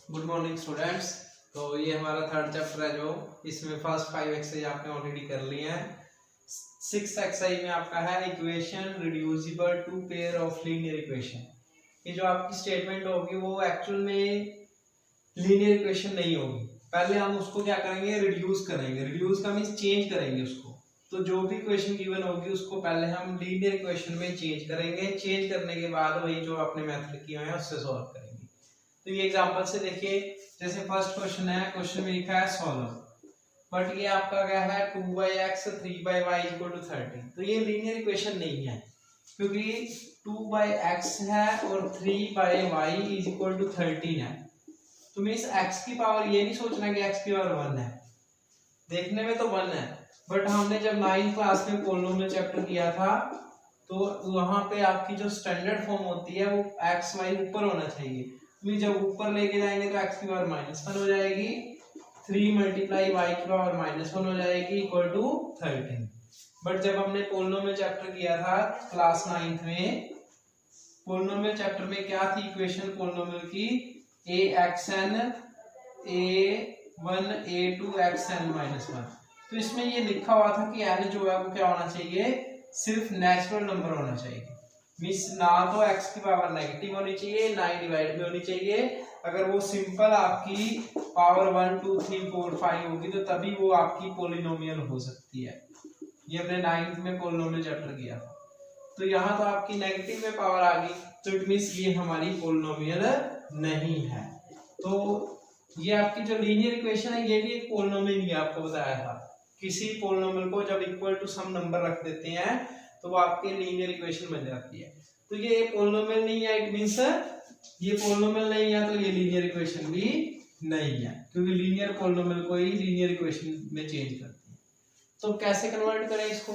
Good morning students. तो ये हमारा थर्ड चैप्टर है जो इसमें फर्स्ट 5 एक्सरसाइज आपने ऑलरेडी कर लिए हैं। 6th एक्सरसाइज में आपका है equation reducible to pair of linear equation. ये जो आपकी स्टेटमेंट होगी वो एक्चुअल में लीनियर इक्वेशन नहीं होगी। पहले हम उसको क्या करेंगे, रिड्यूस करेंगे। रिड्यूस का मींस चेंज करेंगे उसको। तो जो भी इक्वेशन गिवन होगी उसको पहले हम लीनियर इक्वेशन में चेंज करेंगे। चेंज करने के बाद वही जो आपने मेथड किया है उससे सॉल्व करेंगे। तो ये एग्जांपल से देखिए, जैसे फर्स्ट क्वेश्चन है, क्वेश्चन में लिखा है सॉल्व, बट ये आपका क्या है 2/x 3/y = 30। तो ये लीनियर इक्वेशन नहीं है क्योंकि 2/x है और 3/y = 13 है। तो मींस x की पावर, ये नहीं सोचना कि x की पावर 1 है, देखने में तो 1 है, बट हमने जब 9th क्लास में पॉलिनोमियल चैप्टर किया था तो वहां पे आपकी जो स्टैंडर्ड फॉर्म होती है वो x y ऊपर होना चाहिए। जब ऊपर लेके जाएंगे तो x की पावर -1 हो जाएगी, 3 × y की पावर -1 हो जाएगी = 13। बट जब हमने पोलिनोमियल चैप्टर किया था क्लास 9th में, पोलिनोमियल चैप्टर में क्या थी इक्वेशन पोलिनोमियल की, axn a1 a2 xn -1। तो इसमें ये लिखा हुआ था कि n जो है वो क्या होना चाहिए, सिर्फ नेचुरल नंबर होना चाहिए। मींस ना तो x की पावर नेगेटिव होनी चाहिए, ना ही डिवाइड में होनी चाहिए। अगर वो सिंपल आपकी पावर 1 2 3 4 5 होगी तो तभी वो आपकी पोलिनोमियल हो सकती है। ये हमने 9th में पोलिनोमियल चैप्टर किया था। तो यहाँ तो आपकी नेगेटिव में पावर आ गई, तो इट मींस ये हमारी पोलिनोमियल नहीं है। तो ये आपकी जो लीनियर इक्वेशन है ये भी एक पोलिनोमियल ही आपको बताया था। किसी पोलिनोमियल को जब इक्वल टू सम नंबर रख देते हैं तो वो आपके लीनियर इक्वेशन बन जाती है। तो ये पोलिनोमियल नहीं है, इट मींस ये पोलिनोमियल नहीं है, तो ये लीनियर इक्वेशन भी नहीं है, क्योंकि लीनियर पोलिनोमियल को ही लीनियर इक्वेशन में चेंज करते हैं। तो कैसे कन्वर्ट करें इसको।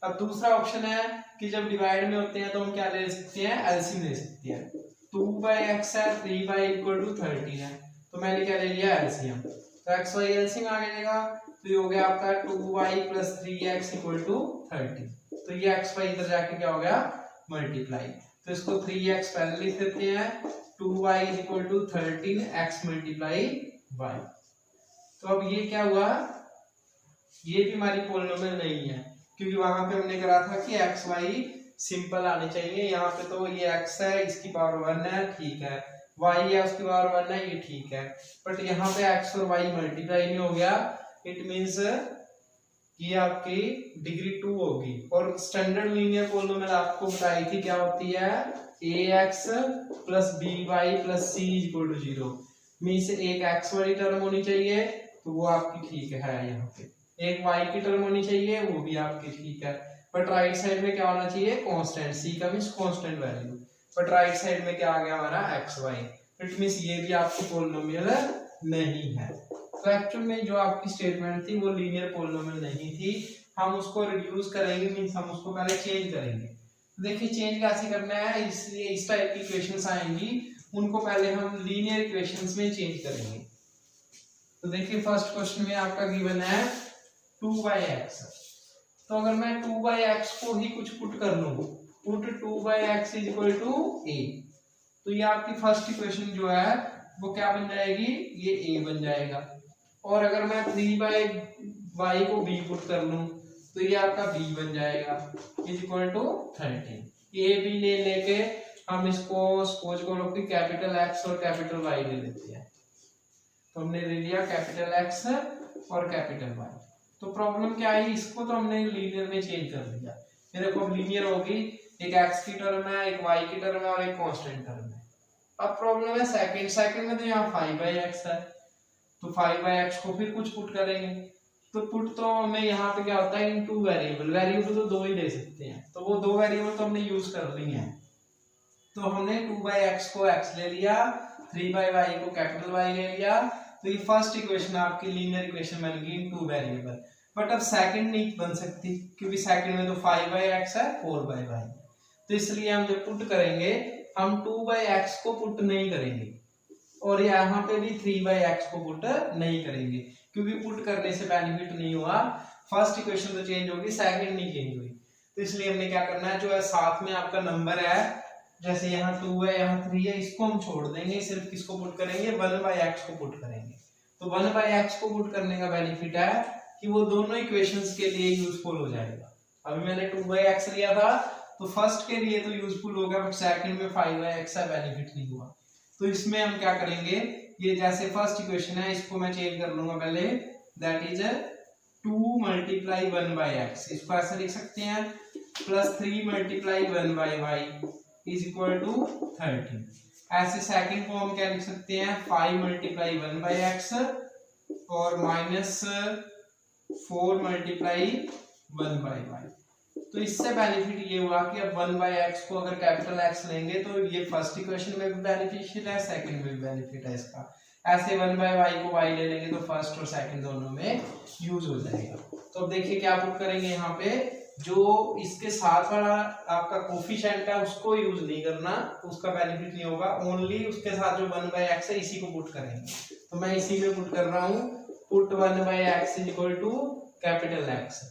अब दूसरा ऑप्शन है कि जब डिवाइड में होते हैं तो हम क्या ले सकते हैं, एलसीएम ले सकते हैं। 2/x है, 3y = 13 है, तो मैंने क्या ले लिया, एलसीएम। तो x y एलसीएम आ जाएगा, तो ये हो गया आपका 2y + 3x = 30। तो ये x y इधर जाके क्या हो गया, मल्टीप्लाई। तो इसको 3x पहले लिख देते हैं, 2y = 13 x × y। तो अब ये क्या हुआ, ये भी हमारी पोलिनोमियल नहीं है, क्योंकि वहां पे हमने करा था कि x y सिंपल आने चाहिए। यहाँ पे तो ये x है, इसकी पावर 1 है, ठीक है, y है उसकी पावर 1 है, ये ठीक है, बट यहाँ पे x और y मल्टीप्लाई नहीं हो गया। इट मींस ये आपकी डिग्री 2 होगी। और स्टैंडर्ड लीनियर पोलिनोमियल आपको बताई थी क्या होती है, ax + by + c = 0। मींस एक x वाली टर्म होनी चाहिए तो वो आपकी ठीक है, यहाँ पे एक y की टर्म होनी चाहिए, वो भी आपकी ठीक है, बट राइट साइड में क्या होना चाहिए, कांस्टेंट। c का means constant value, but right side में क्या आ गया हमारा x y। इट मींस ये भी आपकी पोलिनोमियल नहीं है। तो एक्चुअल में जो आपकी स्टेटमेंट थी वो लीनियर पोलिनोमियल नहीं थी। हम उसको रिड्यूस करेंगे, मींस हम उसको पहले चेंज करेंगे। तो देखिए चेंज कैसे करना है, इसलिए इस टाइप की इक्वेशंस आएंगी, उनको पहले हम लीनियर इक्वेशंस में चेंज करेंगे। तो देखिए फर्स्ट क्वेश्चन में आपका गिवन है 2/x। तो अगर मैं 2/x को ही कुछ पुट कर लूं, पुट 2/x = a, तो ये आपकी फर्स्ट इक्वेशन जो है वो क्या बन जाएगी, ये a बन जाएगा। और अगर मैं 3/y को b पुट कर लूं तो ये आपका b बन जाएगा = 13। a b लेके हम इसको सपोज करो कि कैपिटल X और कैपिटल Y ले लेते हैं। तो हमने ले लिया कैपिटल X और कैपिटल Y। तो प्रॉब्लम क्या है, इसको तो हमने लीनियर में चेंज कर दिया। मेरे को लीनियर होगी, एक x की टर्म है, एक y की टर्म है और एक कांस्टेंट टर्म है। अब प्रॉब्लम है सेकंड में तो यहाँ 5/x है, तो 5/x को फिर कुछ पुट करेंगे। तो पुट तो हमें यहाँ पे क्या होता है, इन 2 वेरिएबल तो 2 ही ले सकते हैं, तो वो 2 वेरिएबल तो हमने यूज कर ली है। तो हमने 2/x को x ले लिया, 3/y को कैपिटल Y ले लिया। तो ये फर्स्ट इक्वेशन आपकी लीनियर इक्वेशन बन गई इन 2 वेरिएबल। बट अब सेकंड नहीं बन सकती, क्योंकि सेकंड में तो 5/x है, 4/y। तो इसलिए हम जब पुट करेंगे हम 2/x को पुट नहीं करेंगे और यहाँ पे भी 3/x को पुट नहीं करेंगे, क्योंकि पुट करने से बेनिफिट नहीं हुआ। फर्स्ट इक्वेशन तो चेंज होगी, सेकंड नहीं चेंज हुई। तो इसलिए हमने क्या करना है, जो है साथ में आपका नंबर है जैसे यहाँ 2 है, यहाँ 3 है, इसको हम छोड़ देंगे, सिर्फ किसको पुट करेंगे, 1/x को पुट करेंगे। तो 1/x को पुट करने का बेनिफिट है कि वो दोनों इक्वेशंस के लिए यूजफुल हो जाएगा। अभी मैंने 2/x लिया था तो फर्स्ट के लिए तो यूजफुल हो गया, बट सेकंड में 5/x है, बेनिफिट नहीं हुआ। तो इसमें हम क्या करेंगे, ये जैसे फर्स्ट इक्वेशन है इसको मैं चेंज कर लूंगा पहले, दैट इज 2 × 1/x, इसको ऐसे लिख सकते हैं, plus 3 × 1/y is equal to 13। ऐसे सेकंड को हम क्या लिख सकते हैं, 5 × 1/x और माइनस 4 × 1/y। तो इससे बेनिफिट ये हुआ कि अब 1/x को अगर कैपिटल X लेंगे तो ये फर्स्ट इक्वेशन में भी बेनिफिशियल है, सेकंड में भी बेनिफिट है इसका। ऐसे 1/y को y ले लेंगे तो फर्स्ट और सेकंड दोनों में यूज हो जाएगा। तो अब देखिए क्या पुट करेंगे, यहाँ पे जो इसके साथ वाला आपका कोफिशिएंट है उसको यूज नहीं करना, उसका बेनिफिट नहीं होगा, ओनली उसके साथ जो 1/x है इसी को पुट करेंगे। तो मैं इसी में पुट कर रहा हूँ, put 1/x is equal to capital X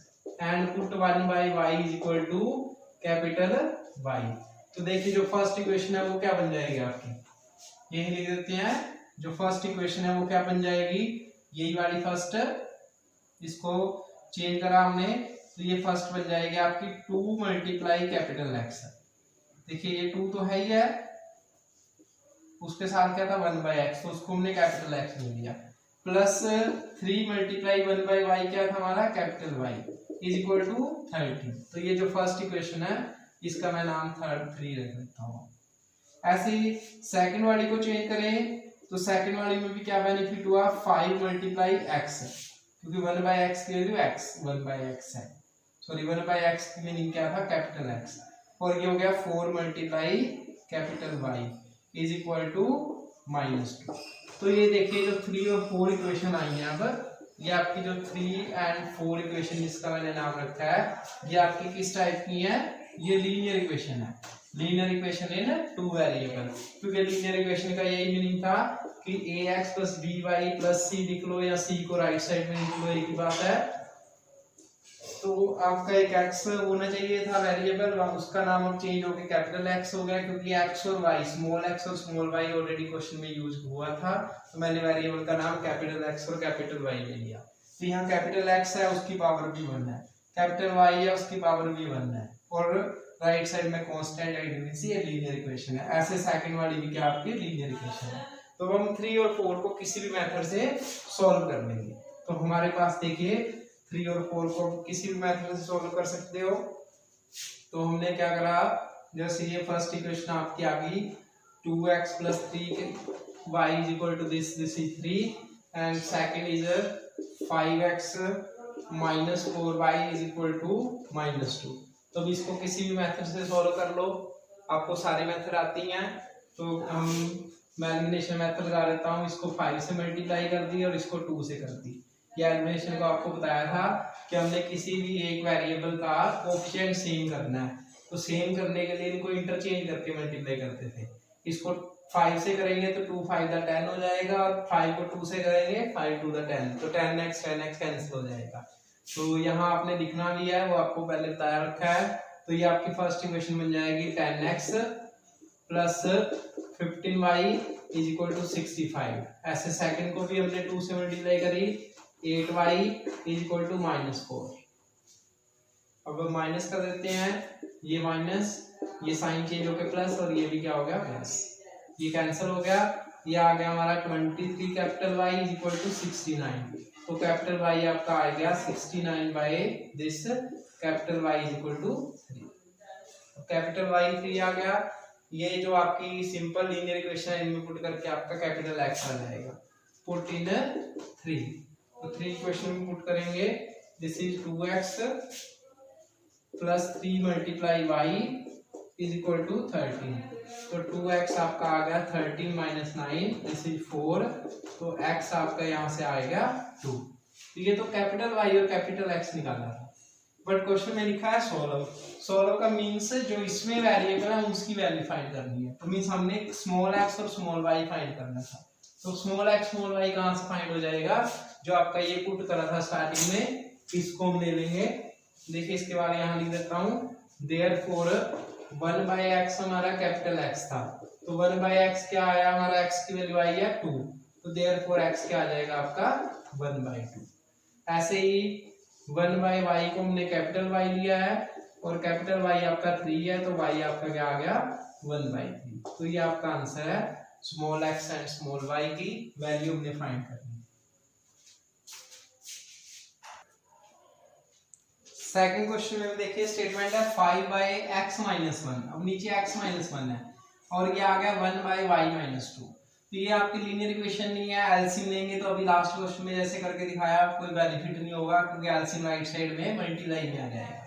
and put 1/y is equal to capital Y। तो देखिए जो फर्स्ट इक्वेशन है वो क्या बन जाएगी आपकी, यही लिख देते हैं, जो फर्स्ट इक्वेशन है वो क्या बन जाएगी, यही वाली फर्स्ट, इसको चेंज करा हमने तो ये फर्स्ट बन जाएगी आपकी 2 × कैपिटल X। देखिए ये 2 तो है ही है, उसके साथ क्या था 1/x, तो उसको हमने कैपिटल X ले लिया, प्लस 3 × 1/y क्या था हमारा capital Y is equal to 13। तो ये जो फर्स्ट इक्वेशन है इसका मैं नाम 3 रख देता हूँ। ऐसे ही सेकंड वाली को चेंज करें तो सेकंड वाली में भी क्या बेनिफिट हुआ, 5 × x, क्योंकि 1/x की वैल्यू x 1/x है, सॉरी 1/x की मीनिंग क्या था कैपिटल X, और ये हो गया 4 × capital Y is equal to -2। तो ये देखिए जो 3 और 4 इक्वेशन आई हैं, अब ये आपकी जो 3 और 4 इक्वेशन जिसका मैंने नाम रखा है, ये आपकी किस टाइप की है, ये लीनियर इक्वेशन है, लीनियर इक्वेशन इन 2 वेरिएबल। क्योंकि लीनियर इक्वेशन का यही मीनिंग था कि ax + by + c लिख लो, या c को राइट साइड में लिख लो, एक ही बात है। तो आपका एक x होना चाहिए था वेरिएबल, उसका नाम अब चेंज होकर कैपिटल X हो गया, क्योंकि x और y, स्मॉल x और स्मॉल y ऑलरेडी क्वेश्चन में यूज हुआ था, तो मैंने वेरिएबल का नाम कैपिटल X और कैपिटल Y ले लिया। तो यहाँ कैपिटल X है उसकी पावर भी 1 है, कैपिटल Y है उसकी पावर भी 1 है, और राइट साइड में कांस्टेंट एडिशनल, ये लीनियर इक्वेशन है। ऐसे सेकंड वाली भी क्या आपकी लीनियर इक्वेशन है। तो हम 3 और 4 को किसी भी मेथड से सॉल्व कर लेंगे। तो हमारे पास देखिए 3 और 4 को किसी भी मेथड से सॉल्व कर सकते हो। तो हमने क्या करा, जैसे ये फर्स्ट इक्वेशन आपकी आ गई 2x + 3y = this is 3 and second is 5x - 4y = -2। तो अब इसको किसी भी मेथड से सॉल्व कर लो, आपको सारे मेथड आती हैं। तो हम मैं एलिमिनेशन मेथड लगा लेता हूँ, इसको 5 से मल्टीप्लाई कर दी और इसको 2 से कर दी। ये एलिमिनेशन को आपको बताया था कि हमने किसी भी एक वेरिएबल का कोएफिशिएंट सेम करना है, तो सेम करने के लिए इनको इंटरचेंज करके मल्टीप्लाई करते थे। इसको 5 से करेंगे तो 2 × 5 = 10 हो जाएगा, और 5 को 2 से करेंगे 5 × 2 = 10, तो 10x कैंसिल हो जाएगा। तो यहाँ आपने लिखना भी है, वो आपको पहले बताया रखा है। तो ये आपकी फर्स्ट इक्वेशन बन जाएगी 10x + 15y = 65। ऐसे सेकंड को भी हमने 2 से मल्टीप्लाई करी, 8y = -4। अब माइनस कर देते हैं, ये माइनस, ये साइन चेंज होकर प्लस, और ये भी क्या हो गया प्लस, ये कैंसिल हो गया। ये आ गया हमारा 23 कैपिटल Y = 69। तो कैपिटल Y आपका आ गया 69/this capital Y = 3। Capital Y 3 आ गया। ये जो आपकी सिंपल लीनियर इक्वेशन है इनमें पुट करके आपका कैपिटल X आ जाएगा, पुट इन 3। तो 3 इक्वेशन में पुट करेंगे, दिस इज 2x + 3 × y = 13। तो 2x आपका आ गया 13 - 9, दिस इज 4। तो x आपका यहाँ से आएगा 2। ठीक है, तो कैपिटल Y और कैपिटल X निकालना था, बट क्वेश्चन में लिखा है सॉल्व। सॉल्व का मीन्स जो इसमें वेरिएबल है उसकी वैल्यू फाइंड करनी है। तो मीन्स हमने स्मॉल x और स्मॉल y फाइंड करना था। तो स्मॉल x स्मॉल y कहाँ से फाइंड हो जाएगा, जो आपका ये पुट करा था स्टार्टिंग में, इसको हम ले लेंगे। देखिए इसके बारे यहाँ लिख देता हूँ, देयरफॉर 1/x हमारा कैपिटल X था, तो 1/x क्या आया हमारा, x की वैल्यू आई है 2, तो देयरफॉर x क्या आ जाएगा आपका 1/2। ऐसे ही 1/y को हमने कैपिटल Y लिया है और कैपिटल Y आपका 3 है, तो y आपका क्या आ गया 1/3। तो ये आपका आंसर है, small x and small y की वैल्यू हमने फाइंड करनी। सेकंड क्वेश्चन में देखिए स्टेटमेंट है 5/x - 1, अब नीचे x - 1 है और ये आ गया 1/y - 2। तो ये आपकी लीनियर इक्वेशन नहीं है, एलसीएम लेंगे तो अभी लास्ट क्वेश्चन में जैसे करके दिखाया कोई बेनिफिट नहीं होगा क्योंकि एलसीएम राइट साइड में मल्टीप्लाई में आ जाएगा।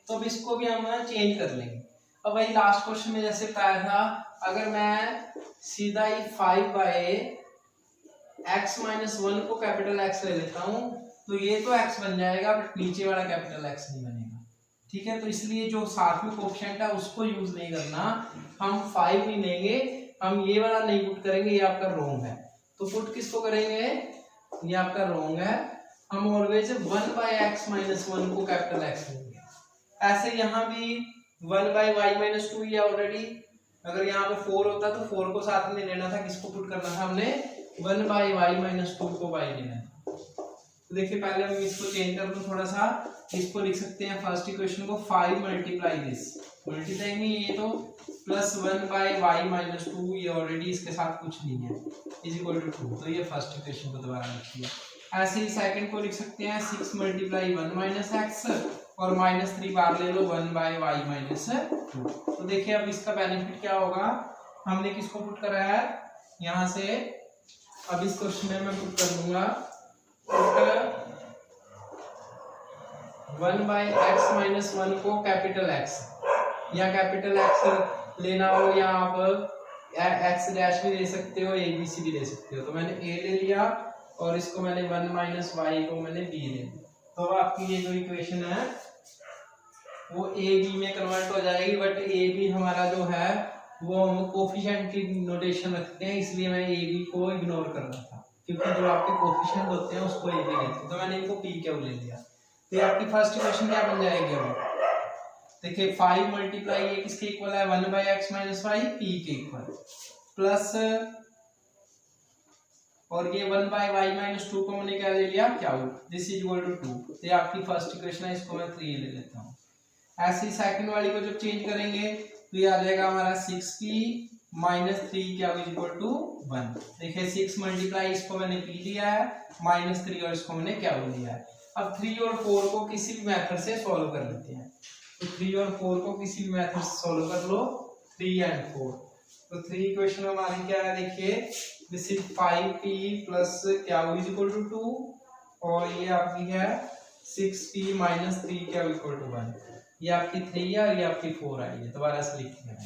तो अब इसको भी हम चेंज कर लेंगे। अब वही लास्ट क्वेश्चन में जैसे बताया था, अगर मैं सीधा ही 5/x - 1 को कैपिटल X ले लेता हूँ तो ये तो x बन जाएगा बट नीचे वाला कैपिटल X नहीं बनेगा, ठीक है। तो इसलिए जो साथ में कोएफिशिएंट है उसको यूज नहीं करना, हम 5 नहीं लेंगे, हम ये वाला नहीं पुट करेंगे, ये आपका रॉन्ग है। तो पुट किसको करेंगे, ये आपका रॉन्ग है, हम ऑलवेज 1/x - 1 को कैपिटल X लेंगे। ऐसे यहाँ भी 1/y - 2 ये ऑलरेडी, अगर यहाँ पे 4 होता तो 4 को साथ में लेना था, किसको पुट करना था हमने 1/y - 2 को y लेना है। तो देखिए पहले हम इसको चेंज कर दूं थोड़ा सा, इसको लिख सकते हैं फर्स्ट इक्वेशन को 5 मल्टीप्लाई दिस, मल्टीप्लाई में ये तो प्लस 1/y - 2, ये ऑलरेडी इसके साथ कुछ नहीं है, इज इक्वल टू 2। तो ये फर्स्ट इक्वेशन को दोबारा लिखिए। ऐसे ही सेकंड को लिख सकते हैं 6 मल्टीप्लाई 1 - x और -3 बार ले लो 1/y - 2। तो देखिए अब इसका बेनिफिट क्या होगा, हमने किसको पुट करा है यहाँ से, अब इस क्वेश्चन में मैं पुट कर दूंगा 1/x - 1 को कैपिटल X, या कैपिटल X लेना हो या आप x डैश भी ले सकते हो, ABC भी ले सकते हो। तो मैंने a ले लिया और इसको मैंने 1 - y को मैंने b ले लिया, तो आपकी ये जो इक्वेशन है वो a b में कन्वर्ट हो जाएगी। बट a b हमारा जो है वो हम कोफिशिएंट की नोटेशन रखते हैं, इसलिए मैं a b को इग्नोर कर रहा था क्योंकि जो आपके कोफिशिएंट होते हैं उसको a b लेते हैं, तो मैंने इनको p क्यू ले लिया। तो ये आपकी फर्स्ट इक्वेशन क्या बन जाएगी, अब देखिए 5 मल्टीप्लाई ये किसके इक्वल है 1/x - y, p के इक्वल, प्लस और ये 1/y - 2 को मैंने क्या ले लिया Q, this is equal to 2। तो ये आपकी फर्स्ट इक्वेशन है, इसको मैं 3 ले लेता हूँ। ऐसे ही सेकंड वाली को जब चेंज करेंगे तो ये आ जाएगा हमारा 6p - 3 क्या इज इक्वल टू 1। देखिए 6 मल्टीप्लाई इसको मैंने p लिया है, -3 और इसको मैंने क्या लिया है। अब 3 और 4 को किसी भी मेथड से सॉल्व कर लेते हैं, तो 3 और 4 को किसी भी मेथड से सॉल्व कर लो, 3 एंड 4। तो 3 इक्वेशन हमारी क्या है, देखिए दिस इज 5p प्लस क्या इज इक्वल टू 2 और ये आपकी है 6p - 3 क्या इक्वल टू 1। ये आपकी 3 है और ये आपकी 4 आई है, दोबारा से लिखते हैं।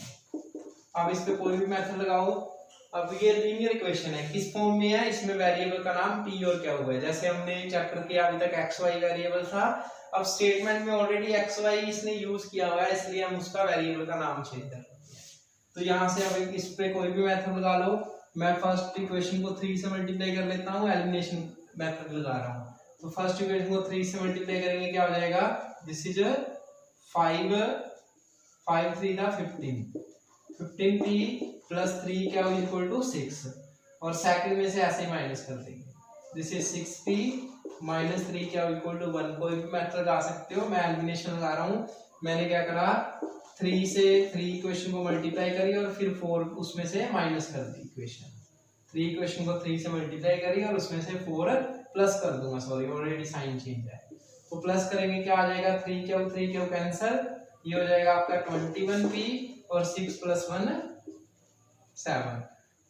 अब इस पे कोई भी मेथड लगाओ। अब ये लीनियर इक्वेशन है, किस फॉर्म में है, इसमें वेरिएबल का नाम p और क्या हुआ है, जैसे हमने चेक करके अभी तक xy वेरिएबल था, अब स्टेटमेंट में ऑलरेडी xy इसने यूज किया हुआ है, इसलिए हम उसका वेरिएबल का नाम चेंज कर सकते हैं। तो यहाँ से अब इस पे कोई भी मेथड लगा लो, मैं फर्स्ट इक्वेशन को 3 से मल्टीप्लाई कर लेता हूँ, एलिमिनेशन मेथड लगा रहा हूँ। तो फर्स्ट इक्वेशन को 3 से मल्टीप्लाई करेंगे क्या हो जाएगा, दिस इज 5 3 था 15p प्लस 3 क्या इक्वल टू 6 और सेकंड में से ऐसे ही माइनस कर देंगे, दिस इज 6p - 3 क्या इक्वल टू 1। कोई भी मेथड लगा सकते हो, मैं एलिमिनेशन लगा रहा हूँ। मैंने क्या करा 3 से 3 इक्वेशन को मल्टीप्लाई करी और फिर 4 उसमें से माइनस कर दी इक्वेशन, 3 इक्वेशन को 3 से मल्टीप्लाई करी और उसमें से 4 प्लस कर दूंगा, सॉरी ऑलरेडी साइन चेंज है। तो प्लस करेंगे क्या आ जाएगा 3 क्यू कैंसिल, ये हो जाएगा आपका 21p और 6 + 1 7।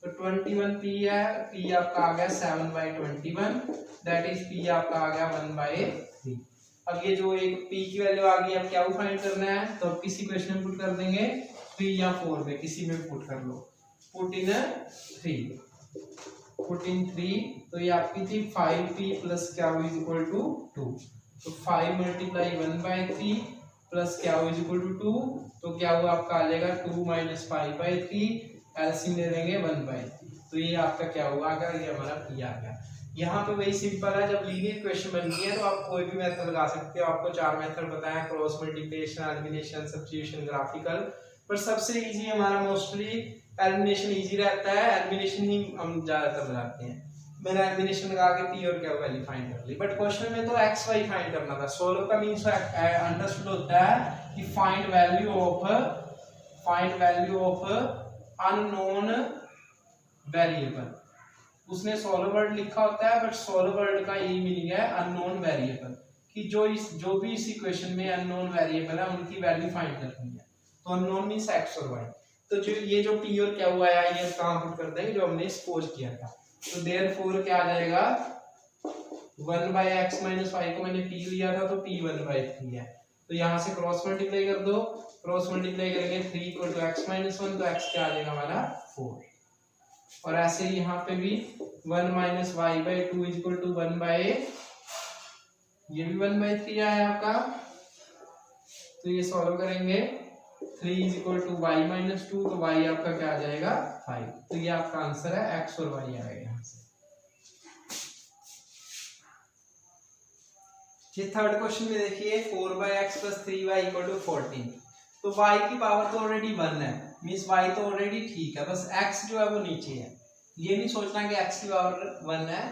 तो 21p है, p आपका आ गया 7/21, दैट इज p आपका आ गया 1/3। अब ये जो एक p की वैल्यू आ गई, अब क्या फाइंड करना है, तो अब किसी क्वेश्चन में पुट कर देंगे 3 या 4 में, किसी में पुट कर लो, पुट इन 3, पुट इन 3। तो ये आपकी थी 5p प्लस क्या इज इक्वल टू 2। तो 5 मल्टीप्लाई 1/3 प्लस क्या इज इक्वल टू 2, तो क्या हुआ आपका आ जाएगा 2 - 5/3, एलसीएम ले लेंगे 1/3। तो ये आपका क्या हुआ, अगर ये हमारा p आ गया। यहाँ पे वही सिंपल है, जब लीनियर इक्वेशन बनती है तो आप कोई भी मेथड लगा सकते हो। आपको 4 मेथड पता है, cross multiplication, elimination, substitution, graphical. पर सबसे इजी हमारा मोस्टली एलिमिनेशन इजी रहता है, एलिमिनेशन ही हम ज्यादातर लगाते हैं। मैंने एलिमिनेशन लगा के पी और क्या वैल्यू फाइंड कर ली, बट क्वेश्चन में तो एक्स वाई फाइंड करना था। सोल्व का मीन्स अंडरस्टूड होता है कि find value of unknown variable. उसने सोल्व वर्ड लिखा होता है, बट सोल्व वर्ड का यही मीनिंग है अननोन वेरिएबल, कि जो भी इस इक्वेशन में अननोन वेरिएबल है उनकी वैल्यू फाइंड करनी है। तो अननोन मींस एक्स और वाई। तो जो ये जो पी और क्या हुआ है ये कहां पुट कर देंगे, जो हमने सपोज किया था। तो देयरफॉर क्या आ जाएगा, 1/x - y को मैंने p लिया था तो p 1/3 है। तो यहां से क्रॉस मल्टीप्लाई कर दो, क्रॉस मल्टीप्लाई करेंगे 3 = x - 1, तो x क्या आ जाएगा हमारा 4। और ऐसे ही यहाँ पे भी 1 - y/2 = 1/, ये भी 1/3 आया आपका। तो ये सॉल्व करेंगे 3 = y - 2, तो y आपका क्या आ जाएगा 5। तो ये आपका आंसर है, x और y आएगा यहाँ से। ये थर्ड क्वेश्चन में देखिए 4/x + 3y = 14। तो y की पावर तो ऑलरेडी 1 है, मींस y तो ऑलरेडी ठीक है, बस x जो है वो नीचे है। ये नहीं सोचना कि x की पावर 1 है।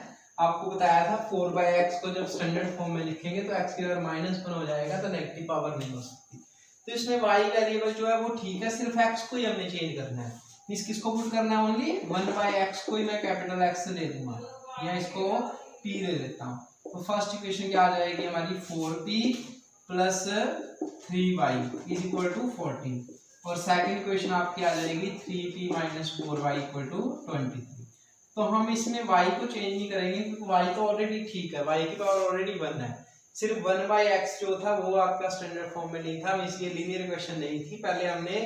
आपको बताया था 4/x को जब स्टैंडर्ड फॉर्म में लिखेंगे तो x की पावर -1 हो जाएगा, तो नेगेटिव पावर नहीं हो सकती। तो इसमें y वेरिएबल जो है वो ठीक है, सिर्फ x को ही हमने चेंज करना है। मींस किसको पुट करना है, ओनली 1/x को ही मैं कैपिटल X ले लूंगा, या इसको p ले लेता हूं। तो फर्स्ट इक्वेशन क्या आ जाएगी हमारी 4p + 3y = 14। और सेकंड इक्वेशन आपकी आ जाएगी 3p - 4y = 23। तो हम इसमें y को चेंज नहीं करेंगे क्योंकि y तो ऑलरेडी ठीक है, y की पावर ऑलरेडी 1 है। सिर्फ 1/x जो था वो आपका स्टैंडर्ड फॉर्म में नहीं था, इसलिए लीनियर इक्वेशन नहीं थी। पहले हमने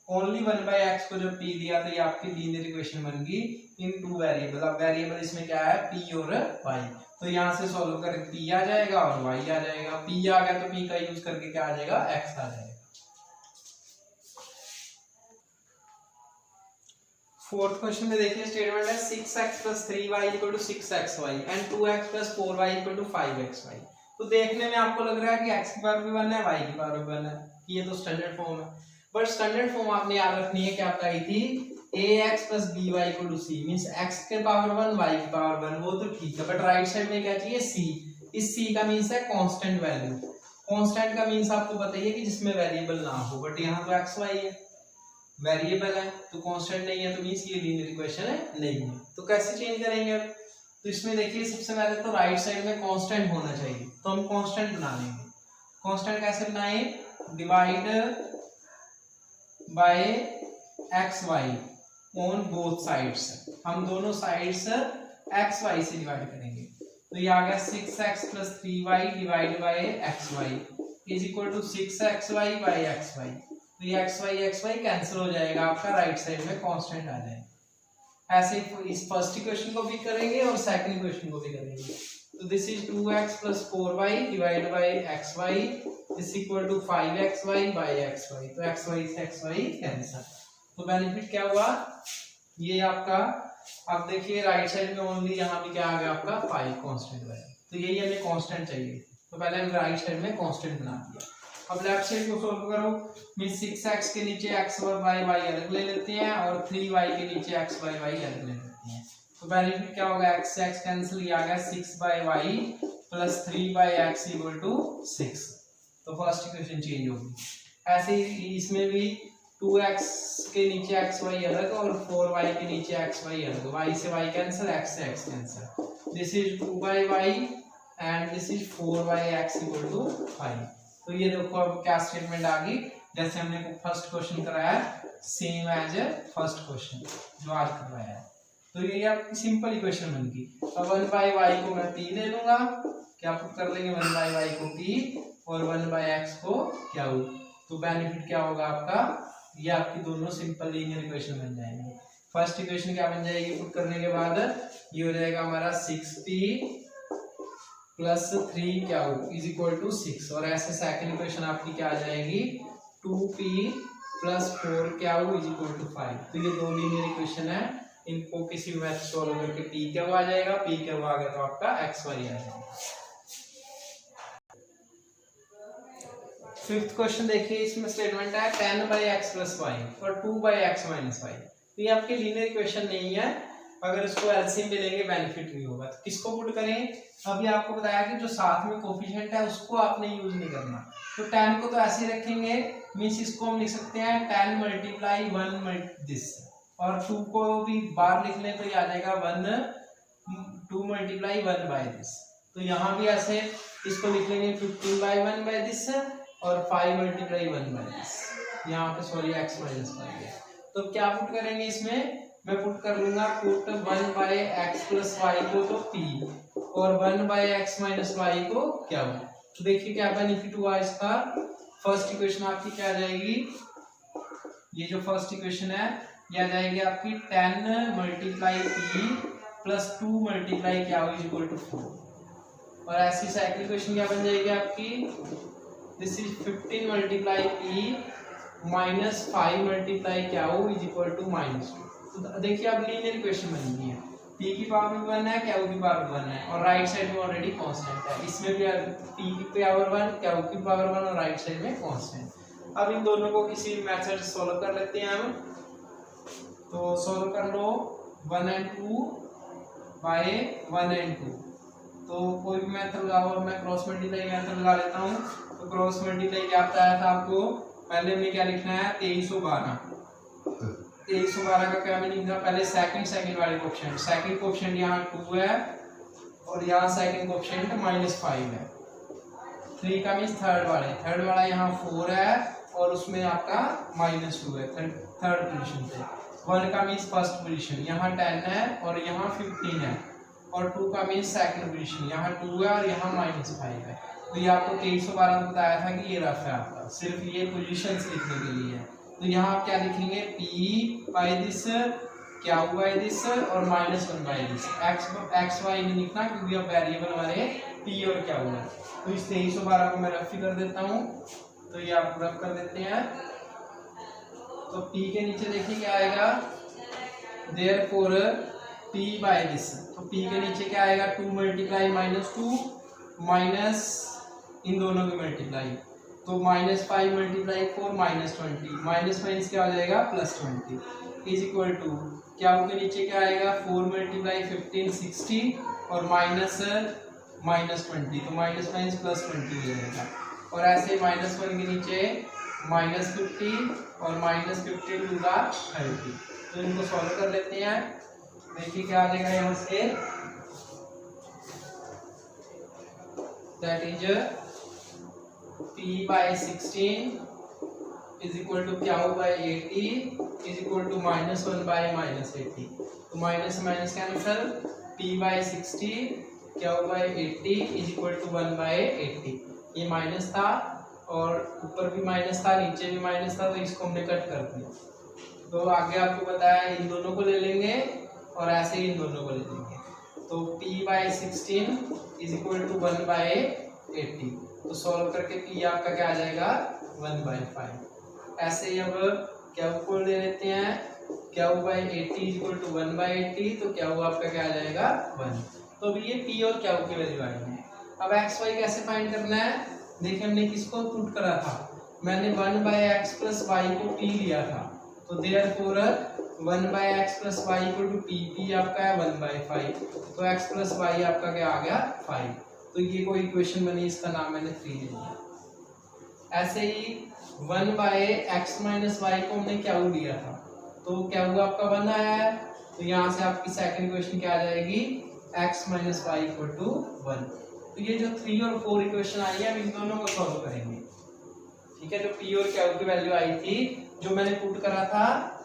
ओनली 1/x को जब p लिया तो ये आपकी लीनियर इक्वेशन बन गई इन टू वेरिएबल। अब वेरिएबल इसमें क्या है, p और y। तो यहाँ से सॉल्व करके p आ जाएगा और y आ जाएगा। p आ गया तो p का यूज करके क्या आ जाएगा, x आ जाएगा। फोर्थ क्वेश्चन में देखिए स्टेटमेंट है 6x + 3y = 6xy and 2x + 4y = 5xy। तो देखने में आपको लग रहा है कि x की पावर भी 1 है, y की पावर भी 1 है, कि ये तो स्टैंडर्ड फॉर्म है। बट स्टैंडर्ड फॉर्म आपने याद रखनी है, क्या बताई थी, ax + by = c, means x के पावर 1 y की पावर 1, वो तो ठीक है। बट राइट साइड में क्या चाहिए, c। इस c का मींस है कांस्टेंट वैल्यू। कांस्टेंट का मींस आपको बताइए कि जिसमें वेरिएबल ना हो, बट यहाँ तो x y है, वेरिएबल है तो कांस्टेंट नहीं है, तो मींस ये लीनियर इक्वेशन है नहीं है। तो कैसे चेंज करेंगे अब, तो इसमें देखिए सबसे पहले तो राइट साइड में कांस्टेंट होना चाहिए, तो हम कांस्टेंट बना लेंगे। कांस्टेंट कैसे बनाए, divide by x y on both sides. हम दोनों साइड्स एक्स वाई से डिवाइड करेंगे। तो ये आ गया 6x + 3y divide by xy = 6xy by xy। तो ये xy कैंसिल हो जाएगा, आपका राइट साइड में कांस्टेंट आ जाएगा। ऐसे ही इस फर्स्ट इक्वेशन को भी करेंगे और सेकंड इक्वेशन को भी करेंगे। तो this is 2x + 4y divide by xy = 5xy by xy। तो xy से xy कैंसिल। तो बेनिफिट क्या हुआ, ये आपका, अब देखिए राइट साइड में ओनली यहाँ भी क्या आ गया आपका 5 कांस्टेंट वैल्यू। तो यही हमें कांस्टेंट चाहिए, तो पहले हम राइट साइड में कांस्टेंट बना दिया। अब लेफ्ट साइड को सॉल्व करो, मींस 6x के नीचे x और y अलग ले लेते हैं और 3y के नीचे x y अलग ले लेते हैं। तो बेनिफिट क्या होगा, x से x कैंसिल, ये आ गया 6/y + 3/x = 6। तो फर्स्ट इक्वेशन चेंज होगी। ऐसे ही इसमें भी 2x के नीचे xy अलग और 4y के नीचे xy अलग, y से y कैंसिल, x से x cancel. This is 2/y and this is 4/x = 5। तो ये देखो अब क्या स्टेटमेंट आ गई, जैसे हमने फर्स्ट क्वेश्चन कराया सेम एज फर्स्ट क्वेश्चन जो आज करवाया है। तो ये आपकी सिंपल इक्वेशन बन गई। अब 1/y को मैं p ले लूंगा, क्या पुट कर लेंगे, 1/y को p और 1/x को क्या हो। तो बेनिफिट क्या होगा आपका, ये आपकी दोनों सिंपल लीनियर इक्वेशन बन जाएंगे। फर्स्ट इक्वेशन क्या बन जाएगी पुट करने के बाद, ये हो जाएगा हमारा 6p + 3 क्या हो = 6। और ऐसे सेकंड इक्वेशन आपकी क्या आ जाएगी, 2p + 4 क्या हो = 5। तो ये दो लीनियर इक्वेशन है, इनको किसी मेथड सॉल्व करके p क्या आ जाएगा, p क्या आ गया तो आपका xy आ जाएगा। फिफ्थ क्वेश्चन देखिए, इसमें स्टेटमेंट है 10/x + y और 2/x - y। तो ये आपके लीनियर इक्वेशन नहीं है, अगर इसको एलसीएम में लेंगे बेनिफिट नहीं होगा। तो किसको पुट करें, अभी आपको बताया कि जो साथ में कोफिशिएंट है उसको आपने यूज नहीं करना। तो 10 को तो ऐसे ही रखेंगे, मींस इसको हम लिख सकते हैं 10 × 1 दिस, और 2 को भी बाहर लिख लें तो ये आ जाएगा 2 × 1/this। तो यहाँ भी ऐसे इसको लिख लेंगे 15/1/this और 5 × 1/this। यहाँ पे सॉरी x - y है। तो क्या पुट करेंगे इसमें, मैं पुट कर लूंगा पुट 1/x + y को तो p और 1/x - y को क्या हो। तो देखिए क्या बेनिफिट हुआ इसका। फर्स्ट इक्वेशन आपकी क्या आ जाएगी, ये जो फर्स्ट इक्वेशन है ये आ जाएगी आपकी 10 × p + 2 × क्या हो इक्वल टू 4। और ऐसी सेकंड इक्वेशन क्या बन जाएगी आपकी, दिस इज 15 × p - 5 × क्या हो इक्वल टू -2। तो देखिए अब लीनियर इक्वेशन बन गई है, p की पावर 1 है, q की पावर 1 है और राइट साइड में ऑलरेडी कांस्टेंट है। इसमें भी p की पावर 1 q की पावर 1 और राइट साइड में कांस्टेंट। अब इन दोनों को किसी मेथड से सॉल्व कर लेते हैं हम। तो सॉल्व कर लो 1 और 2 बाय 1 और 2। तो कोई भी मेथड लगाओ, मैं क्रॉस मल्टीप्लाई मेथड लगा लेता हूँ। तो क्रॉस मल्टीप्लाई क्या बताया था आपको, पहले में क्या लिखना है 2312। 2312 का क्या मीनिंग था, पहले सेकंड वाले कोएफिशिएंट, सेकंड कोएफिशिएंट यहाँ 2 है और यहाँ सेकंड कोएफिशिएंट -5 है। 3 का मींस थर्ड वाला यहाँ 4 है और उसमें आपका -2 है थर्ड पोजीशन पे। 1 का मींस फर्स्ट पोजीशन, यहाँ 10 है और यहाँ 15 है। और 2 का मींस सेकंड पोजीशन, यहाँ 2 है और यहाँ -5 है। तो ये आपको 2312 बताया था कि ये रफ है आपका, सिर्फ ये पोजीशंस लिखने के लिए है। तो यहाँ आप क्या लिखेंगे p/this, q/this और -1/this। x y नहीं लिखना क्योंकि अब वेरिएबल हमारे p और q है। तो इस 2312 को मैं रफ कर देता हूँ, तो ये आप रफ कर देते हैं। तो p के नीचे देखिए क्या आएगा, therefore p/this। तो p के नीचे क्या आएगा 2 × -2 माइनस इन दोनों की मल्टीप्लाई, तो -5 × 4 -20, माइनस क्या हो जाएगा +20 इज इक्वल टू क्या के नीचे क्या आएगा 4 × 15 60 और -20, तो माइनस +20 हो जाएगा। और ऐसे -1 के नीचे -50 और -15 टू द 30। तो इनको सॉल्व कर लेते हैं। देखिए क्या आ जाएगा यहाँ से, that is p/16 is equal to q/80 is equal to -1/-80। तो minus cancel, p/60 q/80 is equal to 1/80। ये माइनस था और ऊपर भी माइनस था नीचे भी माइनस था, तो इसको हमने कट कर दिया। तो आगे आपको बताया इन दोनों को ले लेंगे और ऐसे ही इन दोनों को ले लेंगे। तो p/16 is equal to 1/80। तो सॉल्व करके p आपका क्या आ जाएगा 1/5। ऐसे ही अब क्या को ले लेते हैं, q/80 is equal to 1/80, तो क्या हुआ आपका क्या आ जाएगा 1। तो अभी ये p और q की वैल्यू आई है। अब x y कैसे फाइंड करना है, देखिए हमने किसको पुट करा था, मैंने 1/x + y को p लिया था। तो देयरफॉर 1/x + y = p आपका है 1/5। तो x + y आपका क्या आ गया 5। तो ये कोई इक्वेशन बनी, इसका नाम मैंने 3 दे दिया। ऐसे ही 1/x - y को हमने क्या लिया था, तो क्या हुआ आपका 1 आया है। तो यहाँ से आपकी सेकंड इक्वेशन क्या आ जाएगी x - y = 1। तो ये जो 3 और 4 इक्वेशन आई है, अब इन दोनों को सॉल्व करेंगे। ठीक है, जो p और q की वैल्यू आई थी, जो मैंने पुट करा था,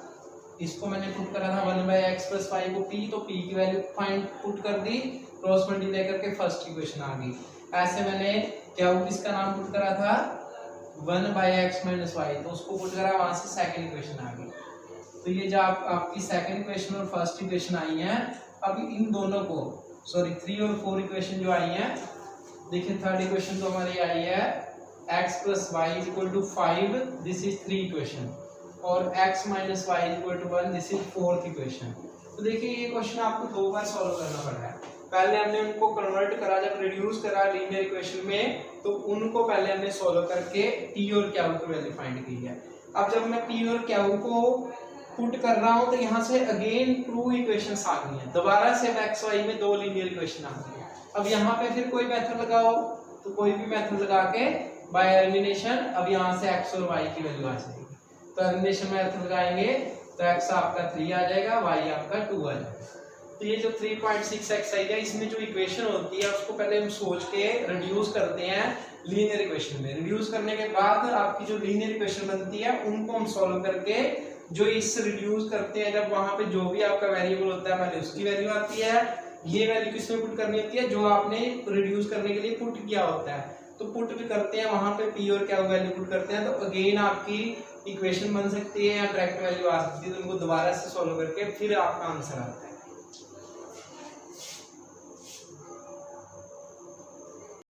इसको मैंने पुट करा था 1/x + y को p, तो p की वैल्यू फाइंड पुट कर दी, क्रॉस मल्टीप्लाई करके फर्स्ट इक्वेशन आ गई। ऐसे मैंने क्या किसका नाम पुट करा था 1/x - y, तो उसको पुट करा, वहां से सेकंड इक्वेशन आ गई। तो ये जो आपकी सेकंड इक्वेशन और फर्स्ट इक्वेशन आई है, अब इन दोनों को सॉरी 3 और 4 इक्वेशन जो आई है, देखिए थर्ड इक्वेशन तो हमारी आई है x + y = 5, this is 3 equation, और x - y = 1, this is 4th equation. तो देखिए ये क्वेश्चन आपको 2 बार सॉल्व करना पड़ रहा है। पहले हमने उनको कन्वर्ट करा, जब रिड्यूस करा लीनियर इक्वेशन में, तो उनको पहले हमने सोल्व करके पी और क्यू की वैल्यू फाइंड की है। अब जब मैं पी और क्यू को पुट कर रहा हूं तो यहाँ से अगेन टू इक्वेशंस आ गई हैं, दोबारा से एक्स वाई में दो लीनियर इक्वेशन आ गई है। अब यहाँ पे फिर कोई मेथड लगाओ, तो कोई भी मेथड लगा के बाय एलिमिनेशन अब यहाँ से एक्स और वाई की वैल्यू आ जाएगी। तो एलिमिनेशन मेथड लगाएंगे तो एक्स आपका 3 आ जाएगा, वाई आपका 2 आ जाएगा। तो ये जो 3.6x आई है, इसमें जो इक्वेशन होती है उसको पहले हम सोच के रिड्यूस करते हैं लीनियर इक्वेशन में। रिड्यूस करने के बाद आपकी जो लीनियर इक्वेशन बनती है उनको हम सॉल्व करके जो इस रिड्यूस करते हैं, जब वहां पे जो भी आपका वेरिएबल होता है पहले उसकी वैल्यू आती है, ये वैल्यू किसमें पुट करनी होती है, जो आपने रिड्यूस करने के लिए पुट किया होता है। तो पुट भी करते हैं वहां पे पी और क्या वैल्यू पुट करते हैं, तो अगेन आपकी इक्वेशन बन सकती है या डायरेक्ट वैल्यू आ सकती है। तो उनको दोबारा से सॉल्व करके फिर आपका आंसर आता है।